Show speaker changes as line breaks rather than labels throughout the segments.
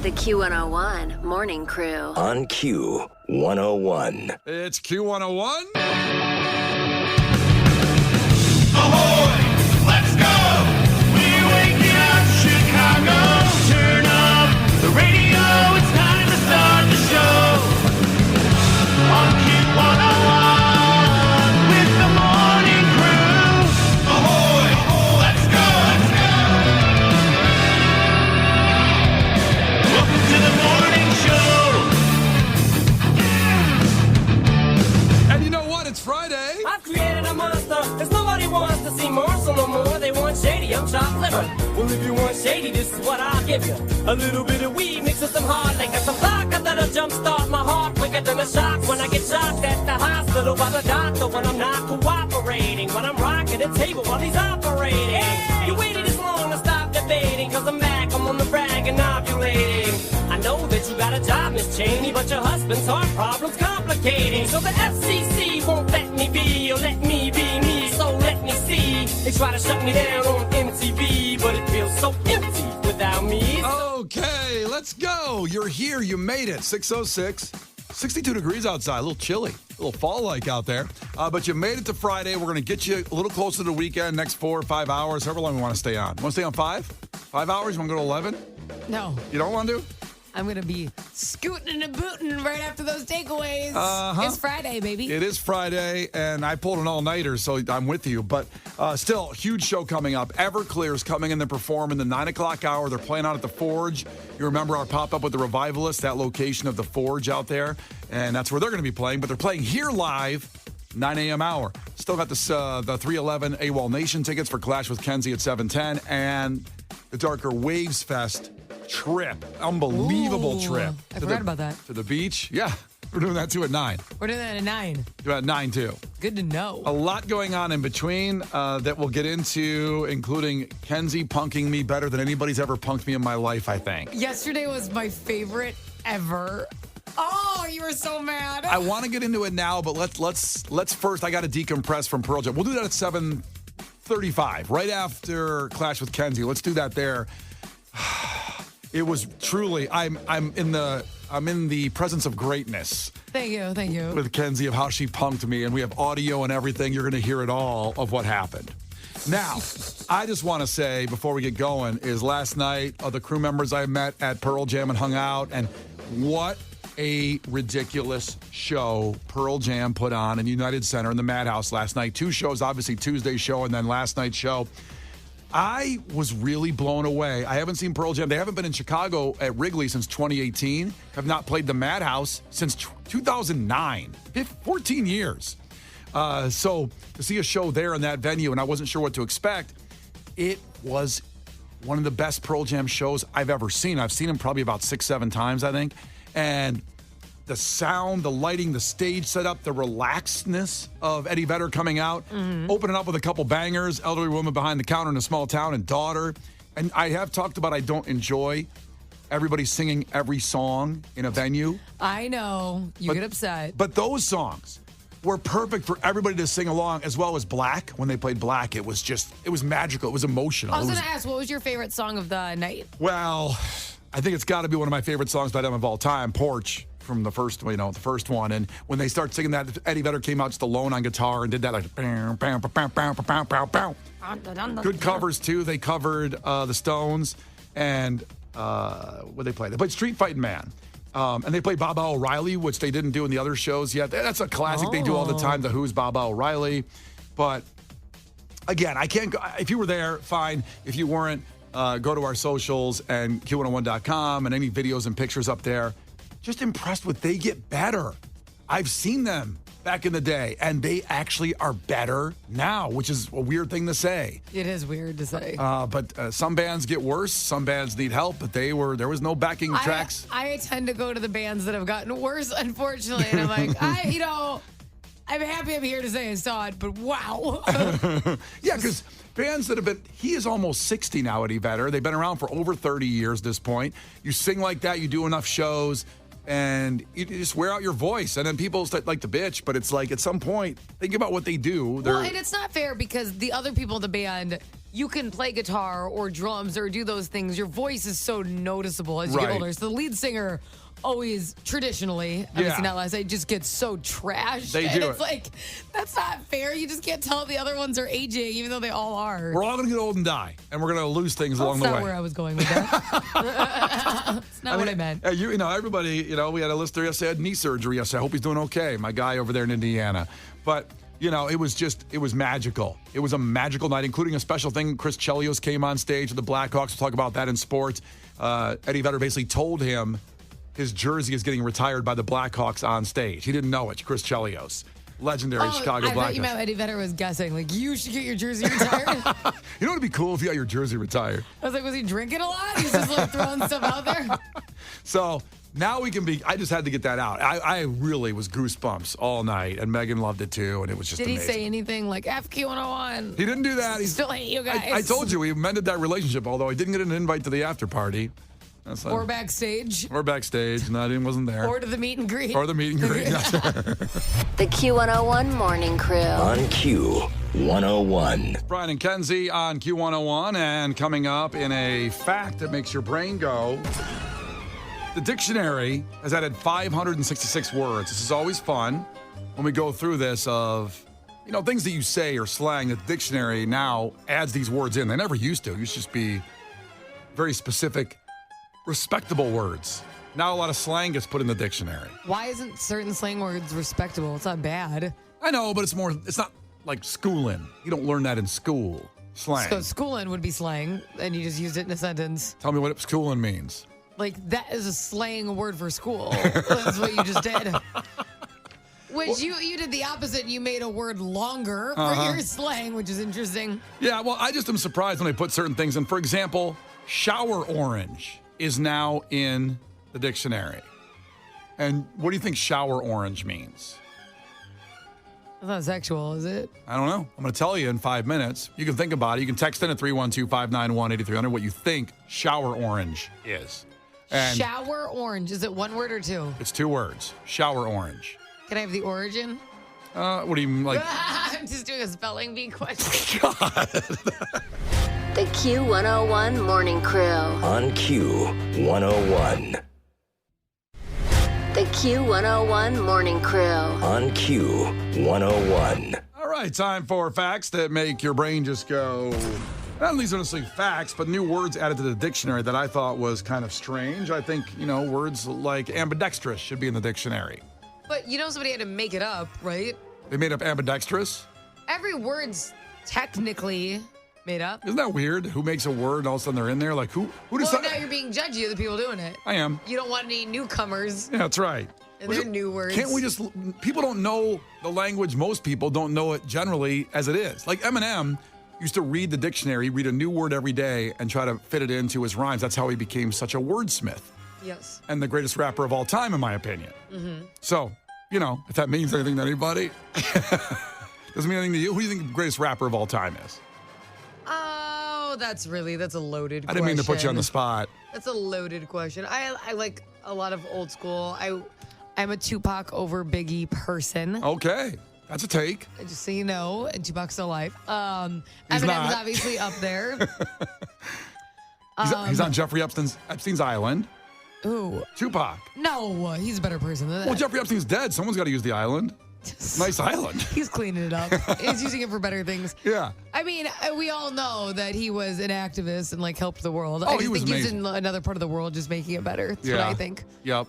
The Q101 Morning Crew.
On Q101.
It's Q101.
Ahoy! Let's go! We're waking up Chicago. Turn up the radio. It's time to start the show. On Q101 with the Morning Crew. Ahoy! Let's go! Welcome to the morning show.
And you know what? It's Friday.
I've created a monster, cause nobody wants to see Marshall no more. They want shady, I'm chopped liver. Well, if you want shady, this is what I'll give you. A little bit of weed mixed with some hard liquor, some vodka that'll jumpstart my heart quicker than a shock when I get shocked at the hospital by the doctor when I'm not cooperating. When I'm rocking the table while he's operating. Hey! You waited this long to stop debating, cause I'm back, I'm on the brag and ovulating. I know that you got a job, Miss Cheney, but your husband's heart problem's complicating. So the FCC won't let me be, or let me be me, so let me see. They try to shut me down on MTV, but it feels so empty without me.
Okay, let's go. You're here. You made it. 6:06. 62 degrees outside. A little chilly. A little fall-like out there. But you made it to Friday. We're going to get you a little closer to the weekend, next 4 or 5 hours, however long we want to stay on. Want to stay on 5? 5 hours? You want to go to 11?
No.
You don't want to?
I'm going to be scooting and booting right after those takeaways.
Uh-huh.
It's Friday, baby.
It is Friday, and I pulled an all-nighter, so I'm with you. But still, huge show coming up. Everclear's coming in to perform in the 9 o'clock hour. They're playing out at the Forge. You remember our pop-up with the Revivalists, that location of the Forge out there. And that's where they're going to be playing. But they're playing here live, 9 a.m. hour. Still got this the 311 AWOL Nation tickets for Clash with Kenzie at 7:10. And the Darker Waves Fest trip. Unbelievable
Ooh,
trip.
I forgot about that.
To the beach. Yeah, we're doing that too at 9.
We're doing that at 9.
We're at 9 too.
Good to know.
A lot going on in between that we'll get into, including Kenzie punking me better than anybody's ever punked me in my life, I think.
Yesterday was my favorite ever. Oh, you were so mad.
I want to get into it now, but let's first, I got to decompress from Pearl Jam. We'll do that at 7:35, right after Clash with Kenzie. Let's do that there. It was truly, I'm in the presence of greatness.
Thank you.
With Kenzie of how she punked me, and we have audio and everything. You're going to hear it all of what happened. Now, I just want to say before we get going is last night, the crew members I met at Pearl Jam and hung out, and what a ridiculous show Pearl Jam put on in United Center in the Madhouse last night. 2 shows, obviously Tuesday's show and then last night's show. I was really blown away. I haven't seen Pearl Jam. They haven't been in Chicago at Wrigley since 2018. Have not played the Madhouse since 2009. 14 years. So to see a show there in that venue, and I wasn't sure what to expect, it was one of the best Pearl Jam shows I've ever seen. I've seen them probably about 6-7 times, I think. And the sound, the lighting, the stage setup, the relaxedness of Eddie Vedder coming out, opening up with a couple bangers, Elderly Woman Behind the Counter in a Small Town, and Daughter. And I have talked about I don't enjoy everybody singing every song in a venue.
I know. You get upset.
But those songs were perfect for everybody to sing along, as well as Black. When they played Black, it was magical. It was emotional.
I was going to ask, what was your favorite song of the night?
Well, I think it's got to be one of my favorite songs by them of all time, Porch. From the first one. And when they start singing that, Eddie Vedder came out just alone on guitar and did that like bam, bam, bam, bam, bam, bam, bam. Good covers too. They covered the Stones and what they played. They played Street Fighting Man. And they played Baba O'Reilly, which they didn't do in the other shows yet. That's a classic they do all the time, The Who's Baba O'Reilly. But again, I can't go. If you were there, fine. If you weren't, go to our socials and Q101.com and any videos and pictures up there. Just impressed with they get better. I've seen them back in the day, and they actually are better now, which is a weird thing to say.
It is weird to say.
But some bands get worse. Some bands need help, but there was no backing tracks.
I tend to go to the bands that have gotten worse, unfortunately, and I'm like, I'm happy I'm here to say I saw it, but wow.
Yeah, because bands that have been, he is almost 60 now, Eddie Vedder. They've been around for over 30 years at this point. You sing like that, you do enough shows, and you just wear out your voice. And then people like to bitch, but it's like at some point, think about what they do.
Well, and it's not fair because the other people in the band you can play guitar or drums or do those things, your voice is so noticeable as you get
Right.
older. So the lead singer always, traditionally, obviously not last night, just gets so trashed.
They
and
do
it's
it.
like, that's not fair. You just can't tell if the other ones are aging, even though they all are.
We're all going to get old and die, and we're going to lose things along
That's
the
not
way.
where I was going with that. That's not what I meant.
You know, everybody, you know, we had a listener yesterday had knee surgery yesterday. I hope he's doing okay. My guy over there in Indiana. But, you know, it was magical. It was a magical night, including a special thing. Chris Chelios came on stage with the Blackhawks. We'll talk about that in sports. Eddie Vedder basically told him his jersey is getting retired by the Blackhawks on stage. He didn't know it. Chris Chelios, legendary Chicago
I thought you
Blackhawks.
meant Eddie Vedder was guessing, like, you should get your jersey retired.
You know what would be cool if you got your jersey retired?
I was like, was he drinking a lot? He's just like throwing stuff out there.
So now we can be. I just had to get that out. I really was goosebumps all night, and Megan loved it too, and it was just
Did he
amazing.
say anything like
He
FQ101?
didn't do that. He's
Still hate you guys.
I told you we mended that relationship, although I didn't get an invite to the after party. That's
Or backstage.
Or backstage, and I wasn't there.
Or to the meet and greet.
Or the meet and greet.
The Q101 Morning Crew.
On Q101.
Brian and Kenzie on Q101, and coming up in a fact that makes your brain go. The dictionary has added 566 words. This is always fun when we go through this of, you know, things that you say or slang. The dictionary now adds these words in. They never used to. It used to just be very specific, respectable words. Now a lot of slang gets put in the dictionary.
Why isn't certain slang words respectable? It's not bad.
I know, but it's not like schooling. You don't learn that in school. Slang.
So schooling would be slang, and you just used it in a sentence.
Tell me what schooling means.
Like, that is a slang word for school. That's what you just did. Which you did the opposite. You made a word longer for your slang, which is interesting.
Yeah, well, I just am surprised when they put certain things in. For example, shower orange is now in the dictionary. And what do you think shower orange means?
It's not sexual, is it?
I don't know. I'm going to tell you in 5 minutes. You can think about it. You can text in at 312-591-8300 what you think shower orange is. And
Shower orange. Is it one word or two?
it's 2 words. Shower orange.
Can I have the origin?
What do you mean, like?
I'm just doing a spelling bee question.
The Q101 Morning Crew.
On Q101.
The Q101 Morning Crew.
On Q101.
All right, time for facts that make your brain just go. Not these are necessarily facts, but new words added to the dictionary that I thought was kind of strange. I think, you know, words like ambidextrous should be in the dictionary.
But you know somebody had to make it up, right?
They made up ambidextrous?
Every word's technically made up.
Isn't that weird? Who makes a word and all of a sudden they're in there? Like, who
Well,
decided?
now you're being judgy of the people doing it.
I am.
You don't want any newcomers
Yeah, that's right.
and their new words.
Can't we just, people don't know the language, most people don't know it generally as it is. Like Eminem used to read the dictionary, read a new word every day, and try to fit it into his rhymes. That's how he became such a wordsmith
Yes.
and the greatest rapper of all time, in my opinion. So, you know, if that means anything to anybody, doesn't mean anything to you. Who do you think the greatest rapper of all time is?
Oh, that's a loaded question.
I didn't mean to put you on the spot.
That's a loaded question. I like a lot of old school. I'm a Tupac over Biggie person.
Okay, that's a take.
Just so you know, and Tupac's still alive.
He's
Eminem's
not.
obviously up there.
He's on Jeffrey Epstein's island.
Ooh,
Tupac.
no, he's a better person than that.
Well, Jeffrey Epstein's dead. Someone's got to use the island. Nice island.
He's cleaning it up. He's using it for better things.
Yeah.
I mean, we all know that he was an activist and like helped the world.
Oh,
I
he
just
was
think he's
amazing.
in another part of the world just making it better. That's what I think.
Yep.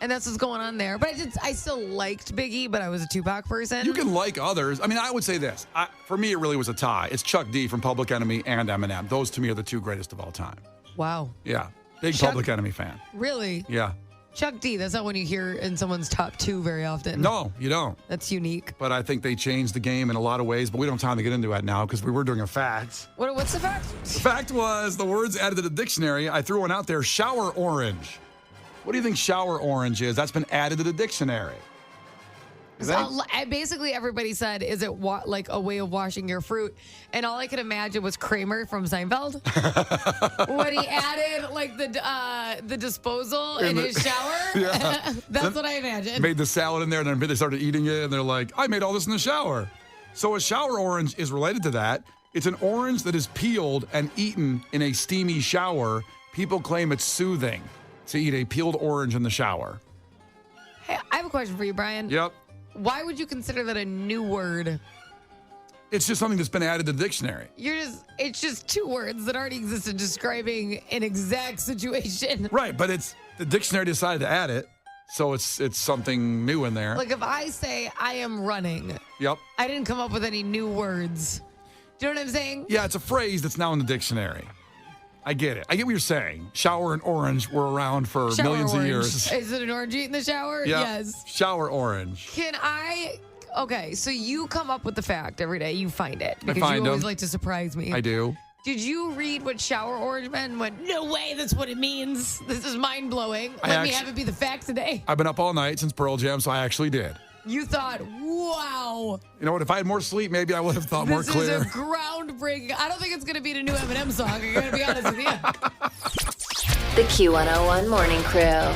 And that's what's going on there. But I still liked Biggie, but I was a Tupac person.
You can like others. I mean, I would say this. For me, it really was a tie. It's Chuck D from Public Enemy and Eminem. Those, to me, are the 2 greatest of all time.
Wow.
Yeah. Big
Chuck-
Public Enemy fan.
Really?
Yeah.
Chuck D, that's not one you hear in someone's top 2 very often.
No, you don't.
That's unique.
But I think they changed the game in a lot of ways, but we don't have time to get into that now because we were doing a fact.
What's the fact?
The fact was the words added to the dictionary. I threw one out there, shower orange. What do you think shower orange is? That's been added to the dictionary. You think?
Basically, everybody said, is it like a way of washing your fruit? And all I could imagine was Kramer from Seinfeld. When he added like the disposal in his shower.
Yeah.
That's what I imagined.
Made the salad in there, and then they started eating it, and they're like, I made all this in the shower. So a shower orange is related to that. It's an orange that is peeled and eaten in a steamy shower. People claim it's soothing to eat a peeled orange in the shower.
Hey, I have a question for you, Brian.
Yep.
Why would you consider that a new word?
It's just something that's been added to the dictionary.
It's just two words that already existed describing an exact situation.
Right, but the dictionary decided to add it, so it's something new in there.
Like if I say I am running,
Yep.
I didn't come up with any new words. Do you know what I'm saying?
Yeah, it's a phrase that's now in the dictionary. I get it. I get what you're saying. Shower and orange were around for
Shower
millions
orange.
of years.
Is it an orange eat in the shower?
Yep.
Yes.
Shower orange.
Okay, so you come up with the fact every day. You find it. Because
find
you always
them.
like to surprise me.
I do.
Did you read what shower orange meant and went, no way, that's what it means? This is mind-blowing. Let me have it be the fact today.
I've been up all night since Pearl Jam, so I actually did.
You thought, wow.
You know what? If I had more sleep, maybe I would have thought more
This
clear.
is a groundbreaking. I don't think it's going to be the new Eminem song. I'm going to be honest with you.
The Q101 Morning Crew.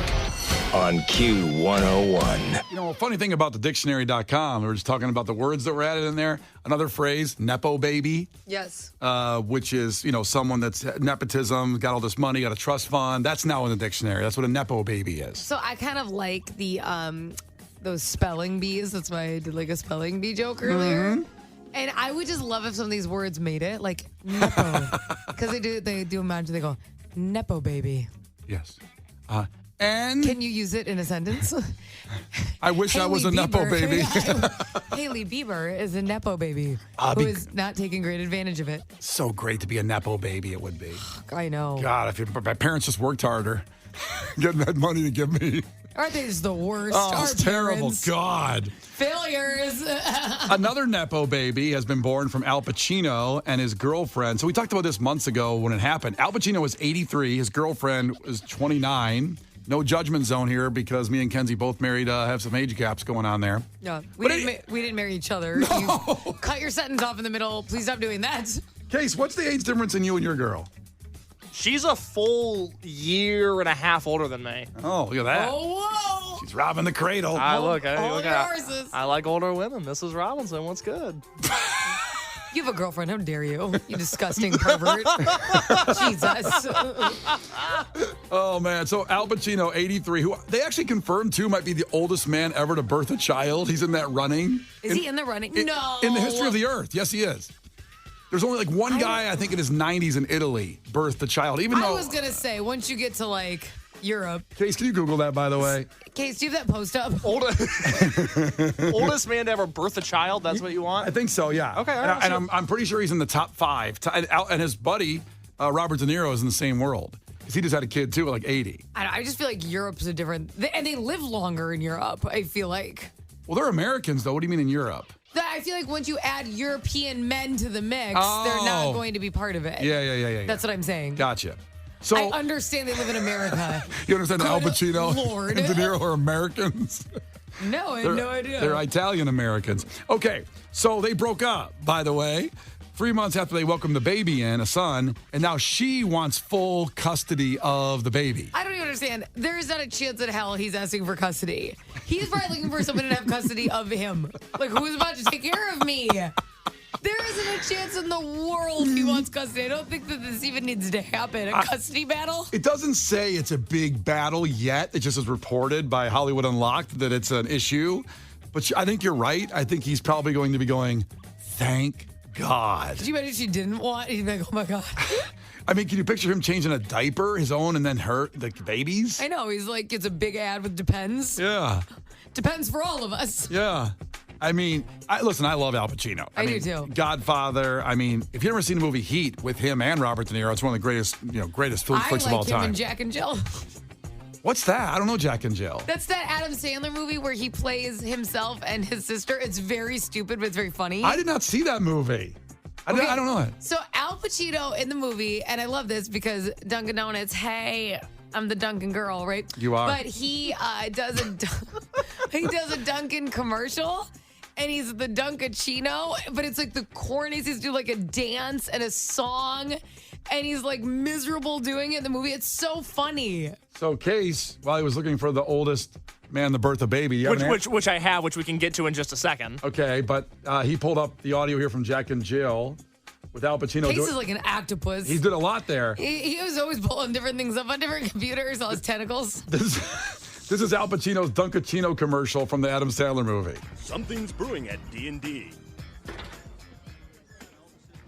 On Q101.
You know, a funny thing about the dictionary.com, we were just talking about the words that were added in there. Another phrase, Nepo baby,
Yes.
which is, someone that's nepotism, got all this money, got a trust fund. That's now in the dictionary. That's what a Nepo baby is.
So I kind of like the those spelling bees. That's why I did like a spelling bee joke earlier.
Mm-hmm.
And I would just love if some of these words made it, like Nepo. Because they do imagine, they go, Nepo baby.
Yes. And
Can you use it in a sentence?
I wish I was a Nepo baby.
Haley Bieber is a Nepo baby who is not taking great advantage of it.
So great to be a Nepo baby, it would be.
I know.
God, my parents just worked harder getting that money to give me.
Aren't they just the worst?
Oh,
Our
it's terrible.
parents.
God.
Failures.
Another Nepo baby has been born from Al Pacino and his girlfriend. So we talked about this months ago when it happened. Al Pacino was 83. His girlfriend was 29. No judgment zone here because me and Kenzie both married, have some age gaps going on there.
No, we didn't marry each other.
No.
You cut your sentence off in the middle. Please stop doing that.
Case, what's the age difference in you and your girl?
She's a full year and a half older than me.
Oh, look at that.
Oh, whoa.
She's robbing the cradle.
Hold your horses.
I like older women. Mrs. Robinson, what's good?
You have a girlfriend. How dare you? You disgusting pervert. Jesus.
Oh, man. So Al Pacino, 83, who they actually confirmed, too, might be the oldest man ever to birth a child. He's in that running.
Is he in the running? No.
In the history of the earth. Yes, he is. There's only like one guy, I think in his 90s in Italy, birthed a child. Even though
I was going to say, once you get to like Europe.
Case, can you Google that, by the way?
Case, do you have that post up?
Oldest man to ever birth a child? That's what you want?
I think so, yeah.
Okay, all right,
and I'm pretty sure he's in the top 5. And his buddy, Robert De Niro, is in the same world. Because he just had a kid, too, at like 80.
I just feel like Europe's a different... And they live longer in Europe, I feel like.
Well, they're Americans, though. What do you mean in Europe?
I feel like once you add European men to the mix, they're not going to be part of it.
Yeah.
That's what I'm saying.
Gotcha. So
I understand they live in America.
You understand Al
Good
Pacino
Lord.
and De Niro are Americans?
No, I had no idea.
They're Italian Americans. Okay, so they broke up, by the way. 3 months after they welcomed the baby in, a son, and now she wants full custody of the baby.
I don't even understand. There is not a chance in hell he's asking for custody. He's probably looking for someone to have custody of him. Like, who's about to take care of me? There isn't a chance in the world he wants custody. I don't think that this even needs to happen. A custody battle?
It doesn't say it's a big battle yet. It just is reported by Hollywood Unlocked that it's an issue. But I think you're right. I think he's probably going to be going, thank God.
Could you imagine if she didn't want? He'd be like, oh my God.
I mean, can you picture him changing a diaper, his own, and then the baby's?
I know. He's like, it's a big ad with Depends.
Yeah.
Depends for all of us.
Yeah. I mean, listen, I love Al Pacino.
I
mean,
do too.
Godfather. I mean, if you've ever seen the movie Heat with him and Robert De Niro, it's one of the greatest flicks of all
I like him
time.
in Jack and Jill.
What's that? I don't know Jack and Jill.
That's that Adam Sandler movie where he plays himself and his sister. It's very stupid, but it's very funny.
I did not see that movie. I don't know it.
So Al Pacino in the movie, and I love this because Dunkin' Donuts, hey, I'm the Dunkin' girl, right?
You are.
But he does a Dunkin' commercial. And he's the Dunkachino, but it's like the corniest. He's doing like a dance and a song, and he's like miserable doing it in the movie. It's so funny.
So, Case, while he was looking for the oldest man to birth a baby, you have an
Which I have, which we can get to in just a second.
Okay, but he pulled up the audio here from Jack and Jill. with Al Pacino.
Case is like an octopus.
He did a lot there.
He was always pulling different things up on different computers, all his tentacles.
This is Al Pacino's Dunkachino commercial from the Adam Sandler movie.
Something's brewing at D&D.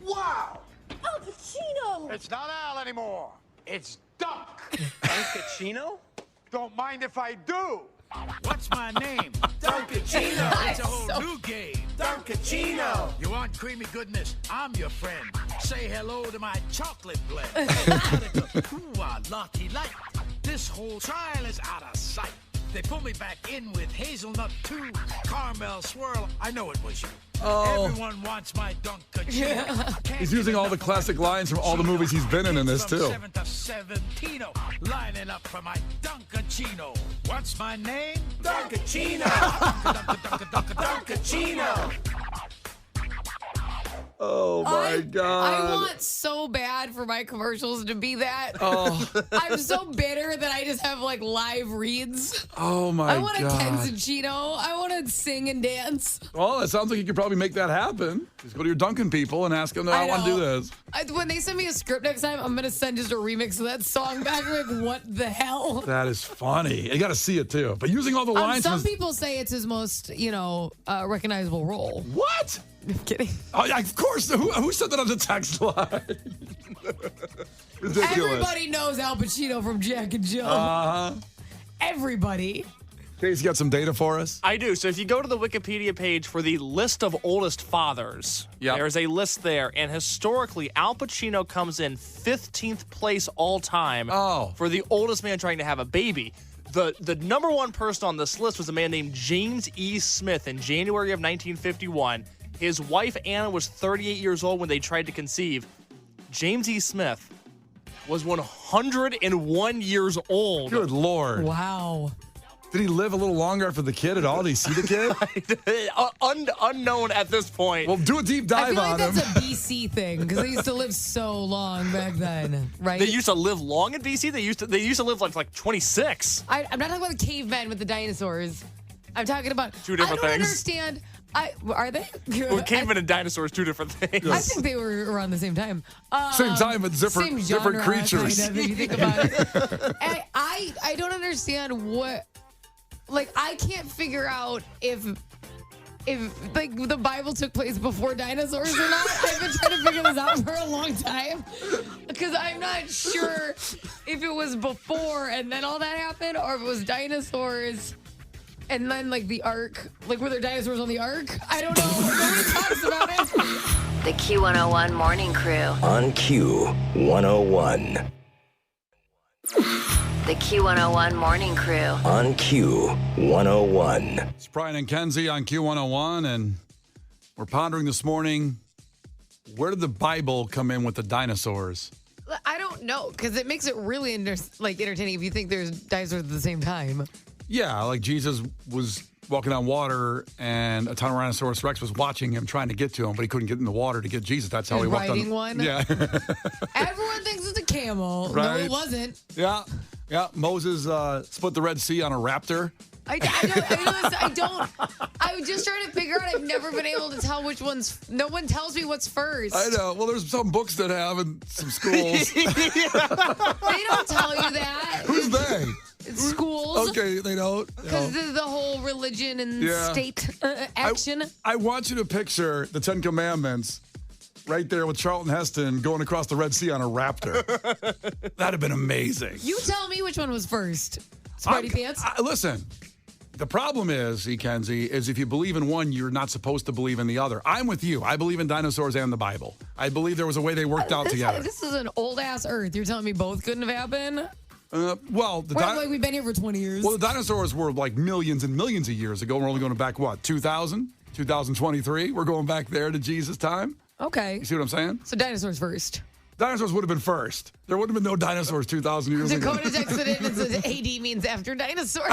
Wow!
Al Pacino!
It's not Al anymore. It's Dunk.
Dunkachino?
Don't mind if I do.
What's my name?
Dunkachino.
It's a whole new game.
Dunkachino.
You want creamy goodness? I'm your friend. Say hello to my chocolate blend. Lucky light. This whole trial is out of sight. They pull me back in with hazelnut too. Caramel swirl. I know it was you.
Oh.
Everyone wants my Dunkachino.
He's using all the classic lines from all the movies he's been in this, too.
7 to 17, lining up for my Dunkachino. What's my name?
Dunkachino. Dunkachino.
Oh, my God.
I want so bad for my commercials to be that.
Oh.
I'm so bitter that I just have like live reads.
Oh, my God.
I want a Kenzachino. I want to sing and dance.
Well, it sounds like you could probably make that happen. Just go to your Dunkin' people and ask them, I want to do this.
When they send me a script next time, I'm going to send just a remix of that song back. Like, what the hell?
That is funny. You got to see it, too. But using all the lines.
Some people say it's his most, recognizable role.
What?
I'm kidding.
Oh, yeah, of course. Who said that on the text line? Ridiculous.
Everybody knows Al Pacino from Jack and Jill.
Uh-huh.
Everybody.
Case, you got some data for us?
I do. So if you go to the Wikipedia page for the list of oldest fathers, there's a list there. And historically, Al Pacino comes in 15th place all time for the oldest man trying to have a baby. The number one person on this list was a man named James E. Smith in January of 1951. His wife, Anna, was 38 years old when they tried to conceive. James E. Smith was 101 years old.
Good Lord.
Wow.
Did he live a little longer after the kid at all? Did he see the kid?
Unknown at this point.
Well, do a deep dive on him.
I feel like that's a BC thing because they used to live so long back then, right?
They used to live long in BC? They used to live like 26.
I'm not talking about the cavemen with the dinosaurs. I'm talking about
two different
things. I don't
things.
understand. Are they?
Well, cavemen and dinosaurs, two different things.
I think they were around the same time.
Same time, but different creatures.
Kind of, if you think about it. And I don't understand what. Like, I can't figure out if like the Bible took place before dinosaurs or not. I've been trying to figure this out for a long time because I'm not sure if it was before and then all that happened or if it was dinosaurs and then like the ark. Like, were there dinosaurs on the ark? I don't know. Nobody talks about it.
The Q101 Morning Crew.
On Q101.
The Q101 Morning Crew.
On Q101.
It's Brian and Kenzie on Q101, and we're pondering this morning, where did the Bible come in with the dinosaurs?
I don't know, because it makes it really entertaining if you think there's dinosaurs at the same time.
Yeah, like Jesus was walking on water, and a Tyrannosaurus Rex was watching him, trying to get to him, but he couldn't get in the water to get Jesus. That's how he walked on.
Riding one?
Yeah.
Everyone thinks it's a camel.
Right.
No, it wasn't.
Yeah. Moses split the Red Sea on a raptor.
I was just trying to figure out. I've never been able to tell which one's. No one tells me what's first.
I know. Well, there's some books that have in some schools.
They don't tell you that.
Who's they?
It's schools.
Okay, they don't.
Because the whole religion and state action.
I want you to picture the Ten Commandments right there with Charlton Heston going across the Red Sea on a raptor. That'd have been amazing.
You tell me which one was first. Smarty pants.
Listen, the problem is, Kenzie, is if you believe in one, you're not supposed to believe in the other. I'm with you. I believe in dinosaurs and the Bible. I believe there was a way they worked out together.
This is an old-ass Earth. You're telling me both couldn't have happened?
We've
been here for 20 years.
Well, the dinosaurs were like millions and millions of years ago. We're only going back, 2000? 2023? We're going back there to Jesus' time?
Okay.
You see what I'm saying?
So dinosaurs first.
Dinosaurs would have been first. There would have been no dinosaurs 2,000 years ago.
Dakota texted in and says AD means after dinosaurs.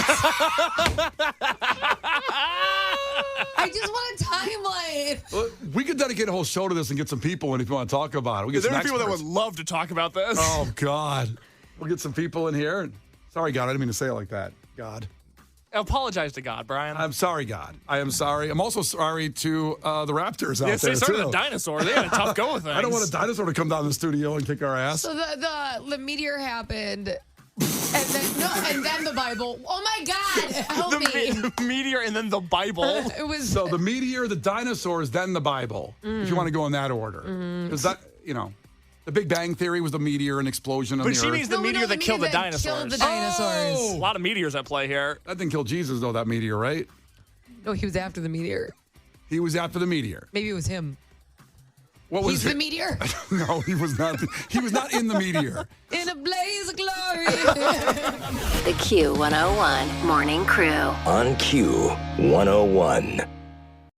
I just want a timeline.
Well, we could dedicate a whole show to this and get some people in if you want to talk about it.
There are people that would love to talk about this.
Oh, God. We'll get some people in here. Sorry, God, I didn't mean to say it like that. God.
Apologize to God, Brian.
I'm sorry, God. I am sorry. I'm also sorry to the Raptors out there,
They started
too.
the dinosaur. They had a tough go with things.
I don't want a dinosaur to come down the studio and kick our ass.
So the meteor happened, and then the Bible. Oh my God, help me!
The meteor and then the Bible.
It was
So the meteor, the dinosaurs, then the Bible. If you want to go in that order, because that the Big Bang Theory was the meteor and explosion on
But
the
she
Earth.
means the meteor that killed the dinosaurs.
Killed the dinosaurs.
Oh!
A lot of meteors at play here.
That didn't kill Jesus though. That meteor, right?
No, he was after the meteor.
He was after the meteor.
Maybe it was him.
What was
He's the meteor.
No, he was not. He was not in the meteor.
In a blaze of glory.
The Q101 Morning Crew.
On Q101.